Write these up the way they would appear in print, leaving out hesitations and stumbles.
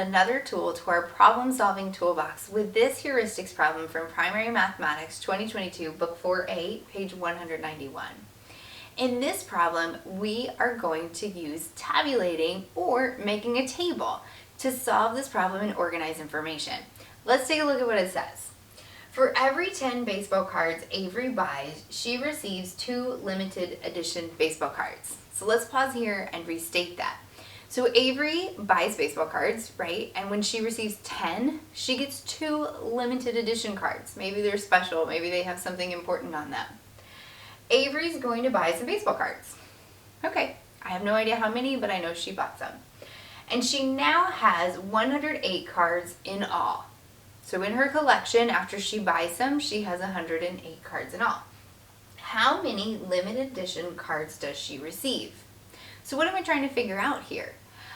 another tool to our problem-solving toolbox with this heuristics problem from Primary Mathematics 2022, Book 4A, page 191. In this problem, we are going to use tabulating or making a table to solve this problem and organize information. Let's take a look at what it says. For every 10 baseball cards Avery buys, she receives 2 limited edition baseball cards. So let's pause here and restate that. So Avery buys baseball cards, right? And when she receives 10, she gets 2 limited edition cards. Maybe they're special, maybe they have something important on them. Avery's going to buy some baseball cards. Okay, I have no idea how many, but I know she bought some. And she now has 108 cards in all. So in her collection, after she buys some, she has 108 cards in all. How many limited edition cards does she receive? So what am I trying to figure out here?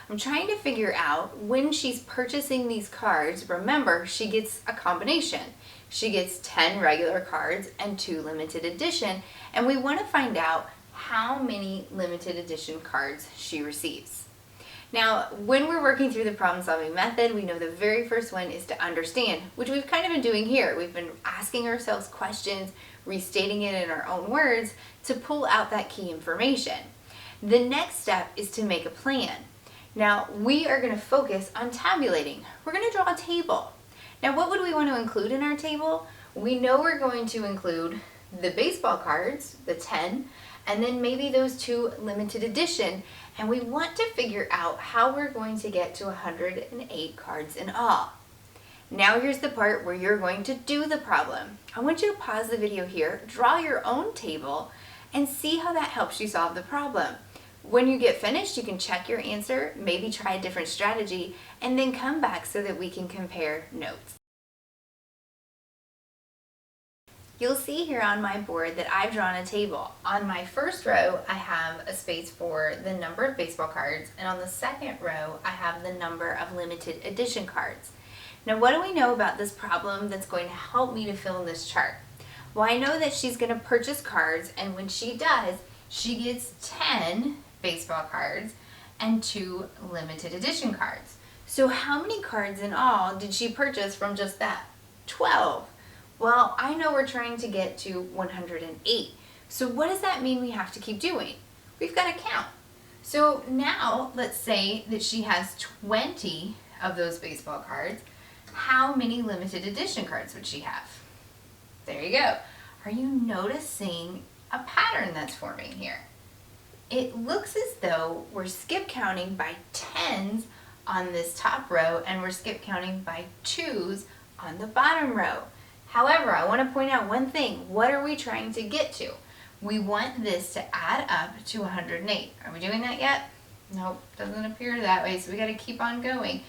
I'm trying to figure out when she's purchasing these cards, remember, she gets a combination. She gets 10 regular cards and 2 limited edition, and we want to find out how many limited edition cards she receives. Now, when we're working through the problem-solving method, we know the very first one is to understand, which we've kind of been doing here. We've been asking ourselves questions, restating it in our own words to pull out that key information. The next step is to make a plan. Now, we are going to focus on tabulating. We're going to draw a table. Now, what would we want to include in our table? We know we're going to include the baseball cards, the 10, and then maybe those 2 limited edition. And we want to figure out how we're going to get to 108 cards in all. Now here's the part where you're going to do the problem. I want you to pause the video here, draw your own table, and see how that helps you solve the problem. When you get finished, you can check your answer, maybe try a different strategy, and then come back so that we can compare notes. You'll see here on my board that I've drawn a table. On my first row, I have a space for the number of baseball cards, and on the second row, I have the number of limited edition cards. Now, what do we know about this problem that's going to help me to fill in this chart? Well, I know that she's going to purchase cards, and when she does, she gets 10 baseball cards and 2 limited edition cards. So how many cards in all did she purchase from just that? 12. Well, I know we're trying to get to 108. So what does that mean we have to keep doing? We've got to count. So now let's say that she has 20 of those baseball cards. How many limited edition cards would she have? There you go. Are you noticing a pattern that's forming here? It looks as though we're skip counting by 10s on this top row and we're skip counting by 2s on the bottom row. However, I want to point out one thing. What are we trying to get to? We want this to add up to 108. Are we doing that yet? Nope, doesn't appear that way, so we got to keep on going.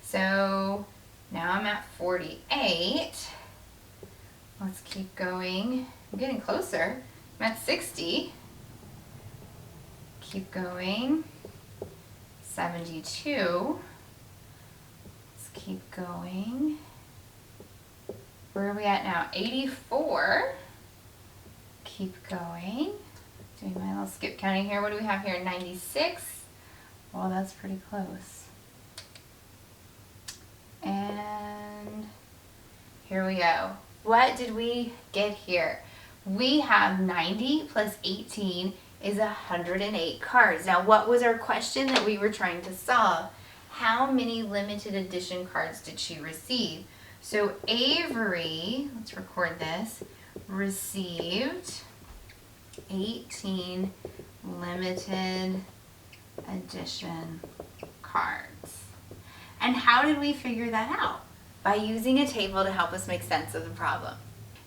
So now I'm at 48. Let's keep going. I'm getting closer. I'm at 60. Keep going. 72. Let's keep going. Where are we at now? 84. Keep going. Doing my little skip counting here. What do we have here? 96. Well, that's pretty close. And here we go. What did we get here? We have 90 plus 18 is 108 cards. Now, what was our question that we were trying to solve? How many limited edition cards did she receive? So Avery, let's record this, received 18 limited edition cards. And how did we figure that out? By using a table to help us make sense of the problem.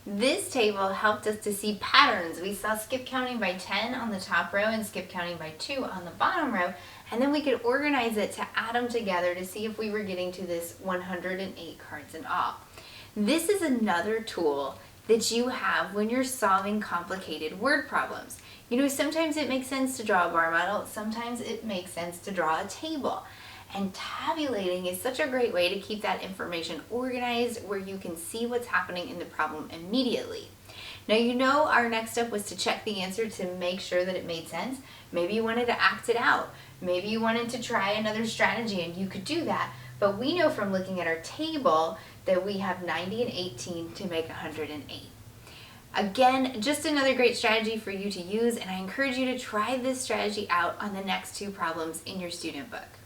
This table helped us to see patterns. We saw skip counting by 10 on the top row and skip counting by 2 on the bottom row, and then we could organize it to add them together to see if we were getting to this 108 cards in all. This is another tool that you have when you're solving complicated word problems. You know, sometimes it makes sense to draw a bar model, sometimes it makes sense to draw a table. And tabulating is such a great way to keep that information organized where you can see what's happening in the problem immediately. Now, you know our next step was to check the answer to make sure that it made sense. Maybe you wanted to act it out. Maybe you wanted to try another strategy, and you could do that. but we know from looking at our table that we have 90 and 18 to make 108. Again, just another great strategy for you to use, and I encourage you to try this strategy out on the next two problems in your student book.